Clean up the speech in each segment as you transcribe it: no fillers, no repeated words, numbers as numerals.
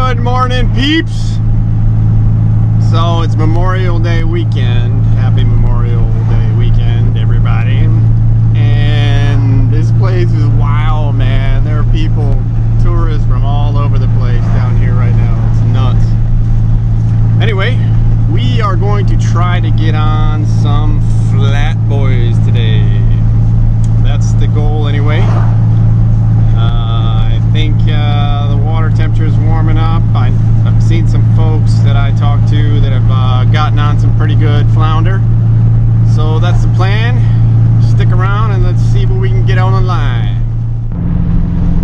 Good morning, peeps. So it's Memorial Day weekend. Happy Memorial Day weekend, everybody. And this place is wild, man. There are people, tourists from all over the place down here right now. It's nuts. Anyway, we are going to try to get on some flat boys today. That's the goal anyway. I think the water temperature is warming up. I've seen some folks that I talked to that have gotten on some pretty good flounder. So that's the plan. Stick around and let's see what we can get on the line.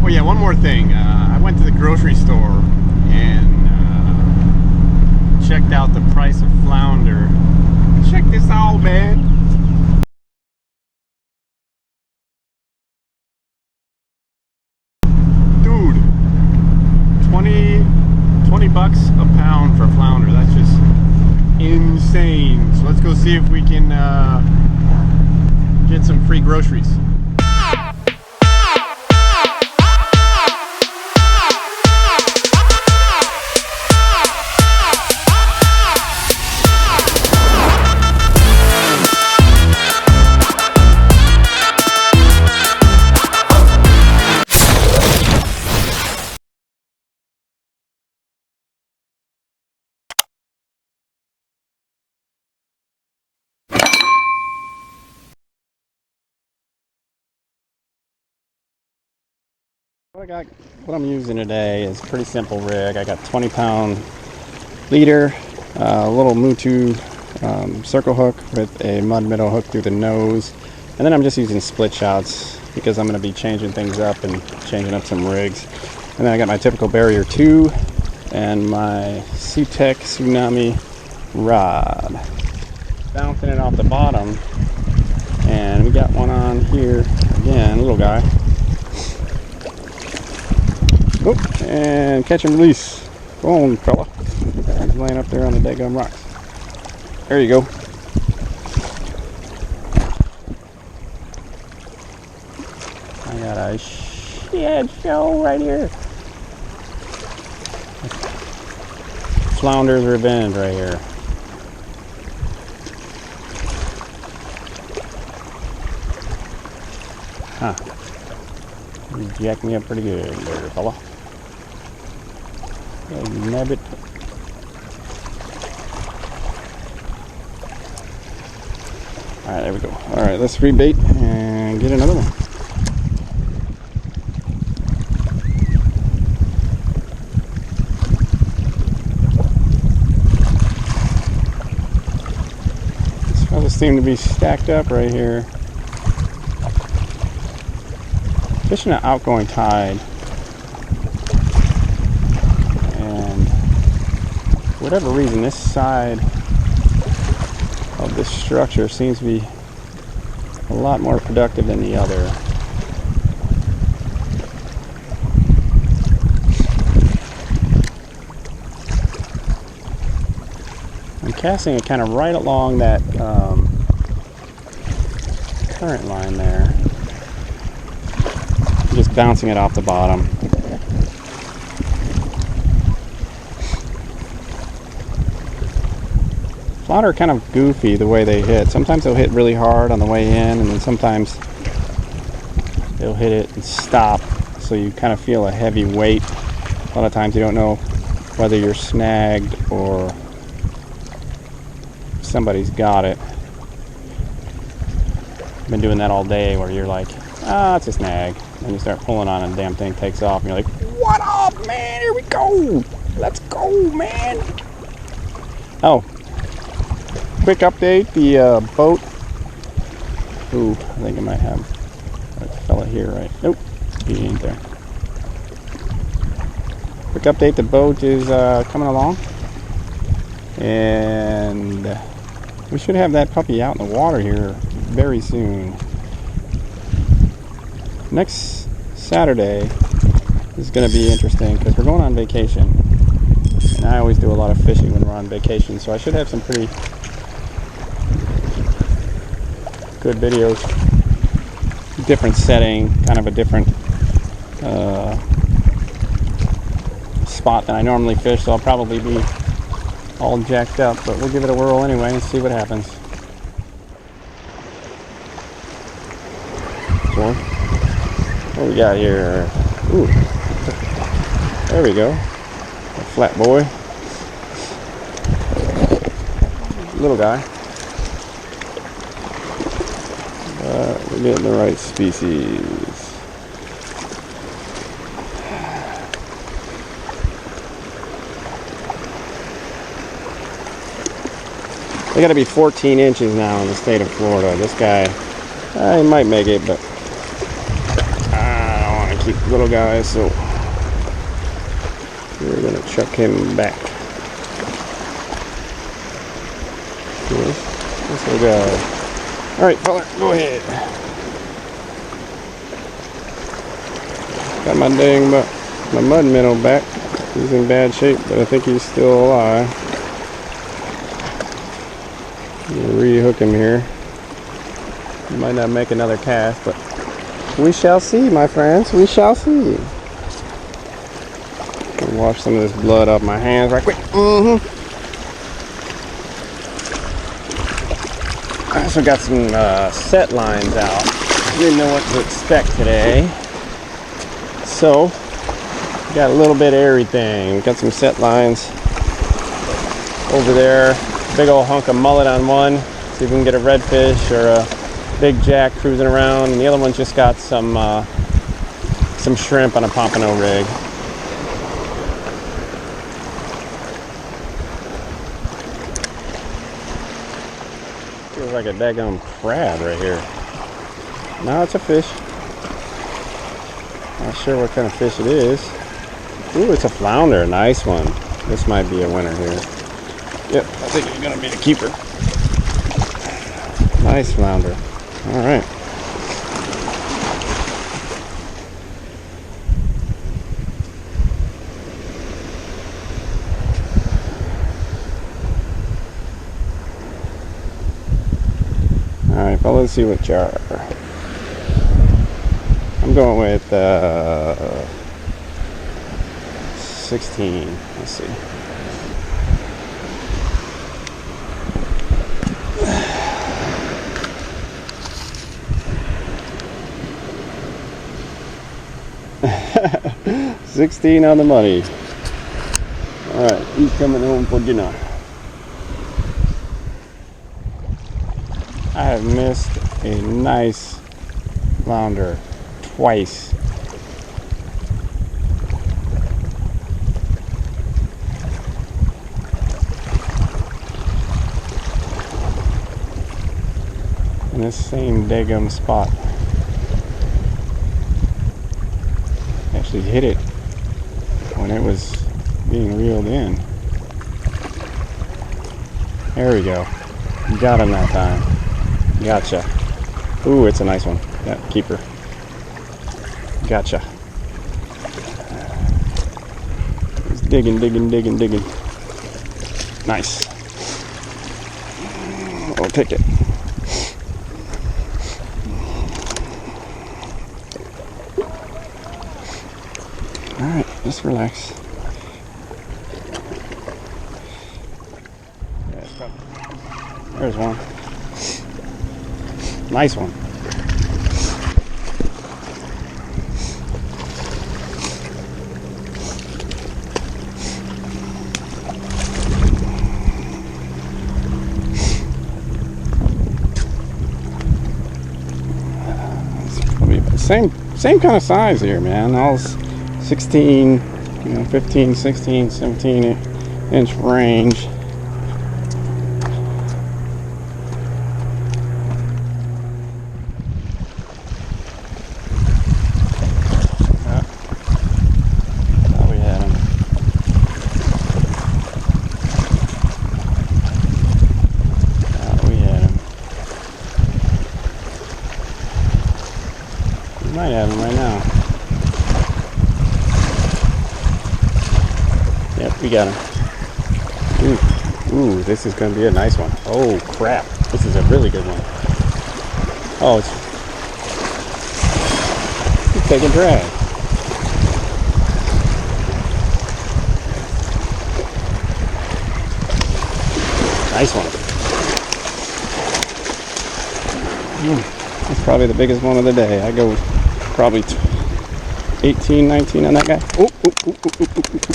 Oh yeah, one more thing. I went to the grocery store and checked out the price of flounder. Check this out, man. Dude, 20 bucks a pound for flounder. That's just insane. So let's go see if we can get some free groceries. What I'm using today is a pretty simple rig. I got 20-pound leader, a little Mutu circle hook with a mud minnow hook through the nose, and then I'm just using split shots because I'm going to be changing things up and changing up some rigs. And then I got my typical barrier 2 and my Tech Tsunami rod. Bouncing it off the bottom, and we got one on here again, little guy. Oh, and catch and release. Go on, fella. He's laying up there on the daggum rocks. There you go. I got a shit show right here. Flounder's revenge right here. Huh. You jacked me up pretty good there, fella. Nabbit. Alright, there we go. Alright, let's rebait and get another one. These fellas seem to be stacked up right here. Fishing an outgoing tide. For whatever reason, this side of this structure seems to be a lot more productive than the other. I'm casting it kind of right along that current line there. I'm just bouncing it off the bottom. Flounder are kind of goofy the way they hit. Sometimes they'll hit really hard on the way in, and then sometimes they'll hit it and stop, so you kind of feel a heavy weight. A lot of times you don't know whether you're snagged or somebody's got it. I've been doing that all day where you're like, ah, it's a snag. And you start pulling on and the damn thing takes off, and you're like, what up, man? Here we go. Let's go, man. Oh. Quick update, the boat. Ooh, I think I might have a fella here, right? Nope, he ain't there. Quick update, the boat is coming along. And we should have that puppy out in the water here very soon. Next Saturday is going to be interesting because we're going on vacation. And I always do a lot of fishing when we're on vacation, so I should have some pretty good videos. different setting, kind of a different spot than I normally fish, so I'll probably be all jacked up, but we'll give it a whirl anyway and see what happens. So, what we got here? Ooh, there we go. A flat boy. Little guy. We're getting the right species. They gotta be 14 inches now in the state of Florida. This guy, he might make it, but I don't want to keep little guys, so we're gonna chuck him back. This little guy. All right, fella, go ahead. Got my mud minnow back. He's in bad shape, but I think he's still alive. Re-hook him here. He might not make another cast, but we shall see, my friends. We shall see. I'll wash some of this blood off my hands right quick. I also got some set lines out. Didn't know what to expect today. So, got a little bit of everything. Got some set lines over there. Big old hunk of mullet on one. See if we can get a redfish or a big jack cruising around. And the other one just got some shrimp on a pompano rig. Feels like a daggone crab right here. No, it's a fish. Not sure what kind of fish it is. Ooh, it's a flounder. Nice one. This might be a winner here. Yep, I think it's gonna be the keeper. Nice flounder. All right. All right, but let's see what jar. I'm going with 16. Let's see. $16 on the money. All right, he's coming home for dinner. I have missed a nice flounder twice. In this same daggum spot. Actually hit it when it was being reeled in. There we go. Got him that time. Gotcha. Ooh, it's a nice one. Yeah, keeper. Gotcha. He's digging. Nice. I'll take it. Alright, just relax. There's one. Nice one. Same kind of size here, man. All 16, 15, 16, 17 inch range. Might have him right now. Yep, we got him. Ooh, this is going to be a nice one. Oh, crap. This is a really good one. Oh, it's taking drag. Nice one. That's probably the biggest one of the day. I go probably 18, 19 on that guy. Oh, oh, oh, oh, oh, oh, oh.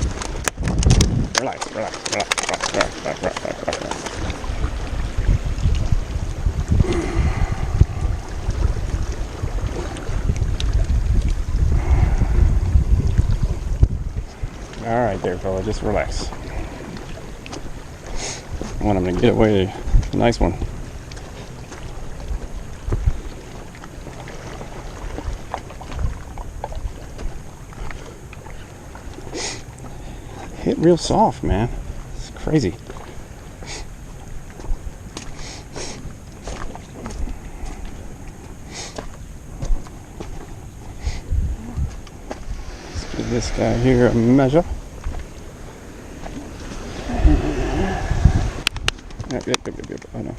Relax, relax, relax, relax, relax, relax, relax, relax, relax. All right there, fella, just relax. I want him to get away. Nice one. Hit real soft, man. It's crazy. Let's give this guy here a measure. Yep. Oh no.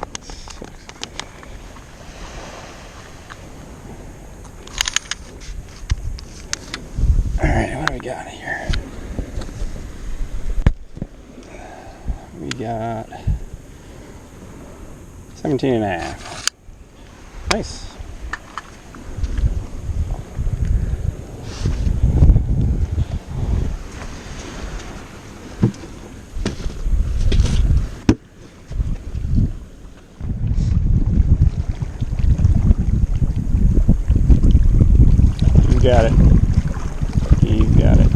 Alright, what do we got here? We got 17 and a half. Nice. Got it. He's got it.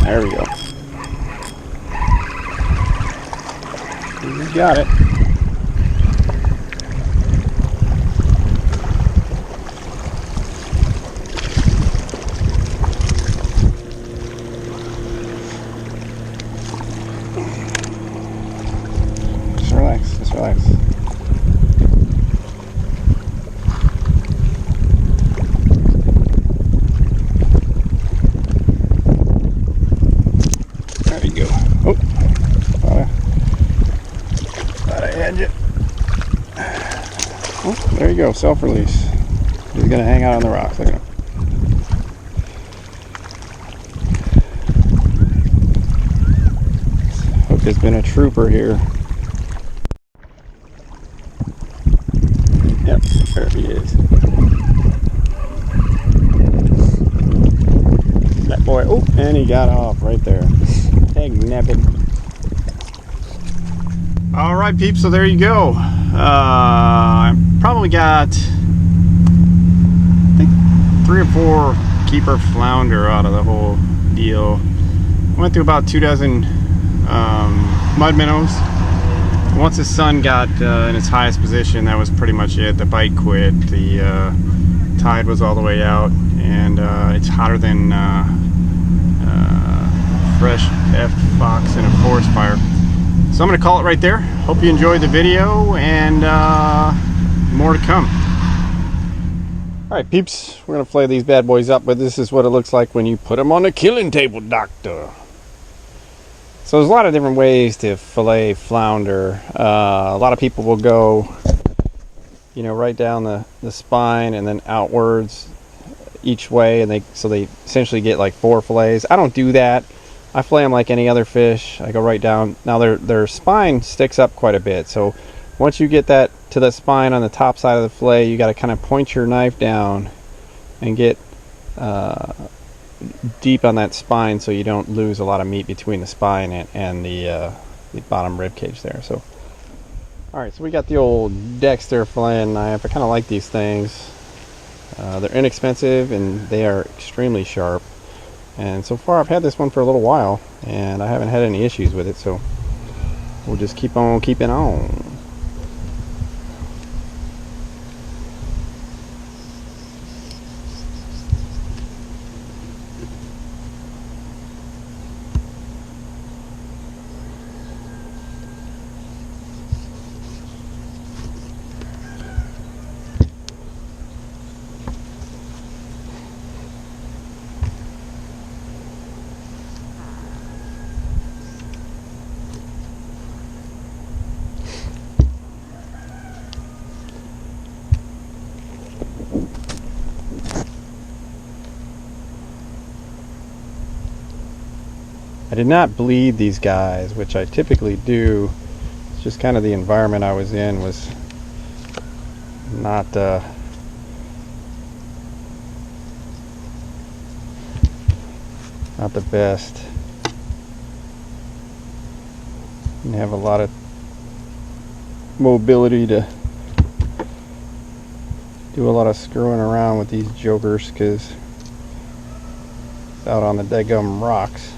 There we go. He's got it. Just relax. Just relax. Oh, there you go, self-release. He's gonna hang out on the rocks. Look at him. Hook has been a trooper here. Yep, there he is. That boy, oh, and he got off right there. Dang nabbit. All right, peeps, so there you go. I probably got, I think, 3 or 4 keeper flounder out of the whole deal. Went through about 2 dozen mud minnows. Once the sun got in its highest position, that was pretty much it. The bite quit. The tide was all the way out, and it's hotter than fresh F fox in a forest fire. So I'm going to call it right there. Hope you enjoyed the video, and more to come. Alright peeps, we're going to flay these bad boys up, but this is what it looks like when you put them on the killing table, doctor. So there's a lot of different ways to fillet flounder. A lot of people will go, you know, right down the spine and then outwards each way, and they essentially get like 4 fillets. I don't do that. I fillet them like any other fish. I go right down. Now their spine sticks up quite a bit, so once you get that to the spine on the top side of the fillet, you got to kind of point your knife down and get deep on that spine so you don't lose a lot of meat between the spine and the bottom rib cage there. So, all right, so we got the old Dexter filleting knife. I kind of like these things. They're inexpensive and they are extremely sharp. And so far I've had this one for a little while and I haven't had any issues with it, so we'll just keep on keeping on. I did not bleed these guys, which I typically do. It's just kind of the environment I was in was not not the best. Didn't have a lot of mobility to do a lot of screwing around with these jokers because out on the deadgum rocks.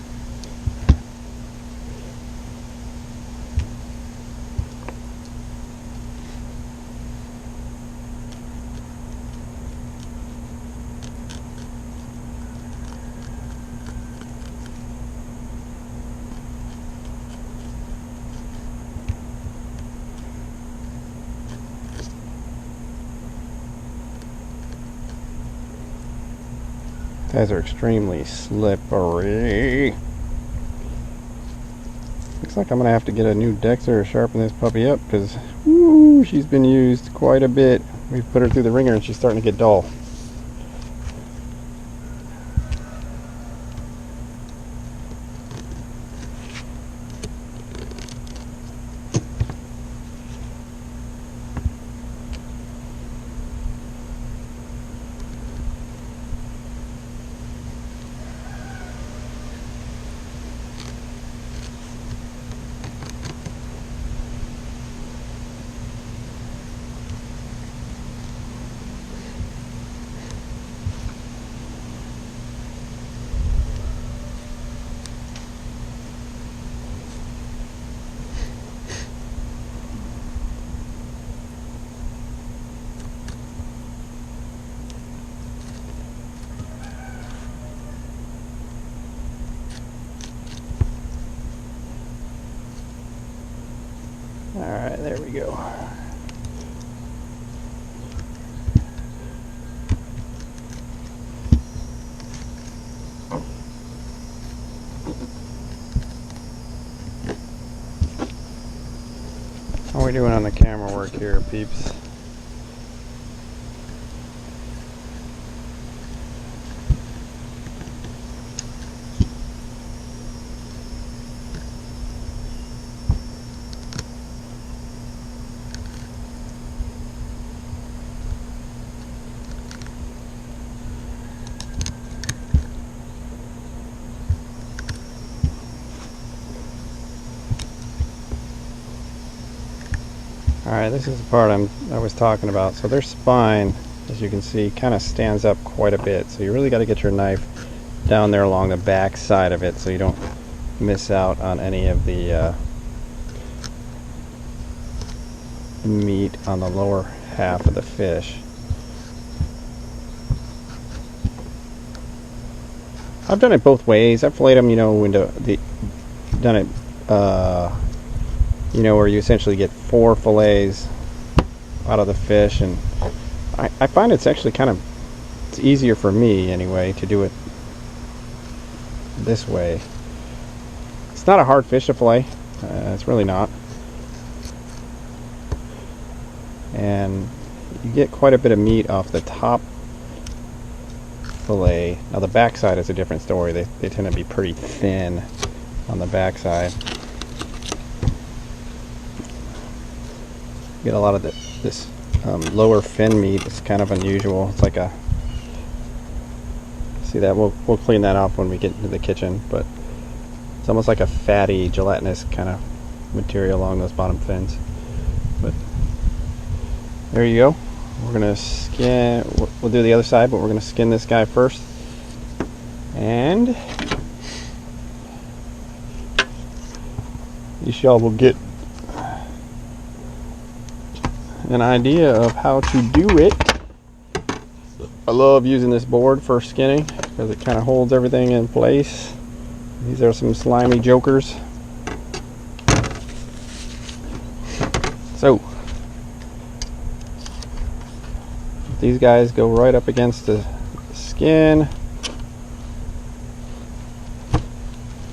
Guys are extremely slippery. Looks like I'm gonna have to get a new Dexter to sharpen this puppy up because she's been used quite a bit. We've put her through the ringer and she's starting to get dull. Alright, there we go. How are we doing on the camera work here, peeps? Alright, this is the part I was talking about. So their spine, as you can see, kind of stands up quite a bit. So you really got to get your knife down there along the back side of it so you don't miss out on any of the meat on the lower half of the fish. I've done it both ways. I've filleted them, you know, done it you know, where you essentially get 4 fillets out of the fish, and I find it's actually it's easier for me anyway to do it this way. It's not a hard fish to fillet, it's really not, and you get quite a bit of meat off the top fillet. Now the backside is a different story. They tend to be pretty thin on the backside. Get a lot of this lower fin meat. It's kind of unusual. It's like see that we'll clean that off when we get into the kitchen, but it's almost like a fatty, gelatinous kind of material along those bottom fins. But there you go. We're gonna skin. We'll do the other side, but we're gonna skin this guy first, and you y'all will get an idea of how to do it. I love using this board for skinning because it kind of holds everything in place. These are some slimy jokers. So these guys go right up against the skin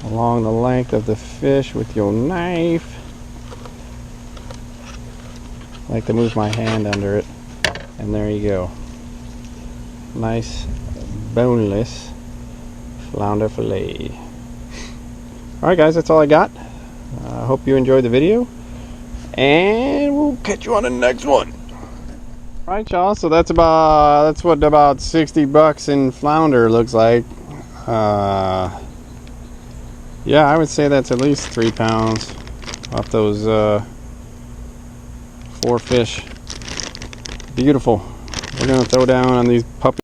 along the length of the fish with your knife. I like to move my hand under it, and there you go. Nice boneless flounder fillet. Alright guys, that's all I got. I hope you enjoyed the video, and we'll catch you on the next one. Alright y'all, so that's what about 60 bucks in flounder looks like. Yeah, I would say that's at least 3 pounds off those 4 fish. Beautiful. We're gonna throw down on these puppies.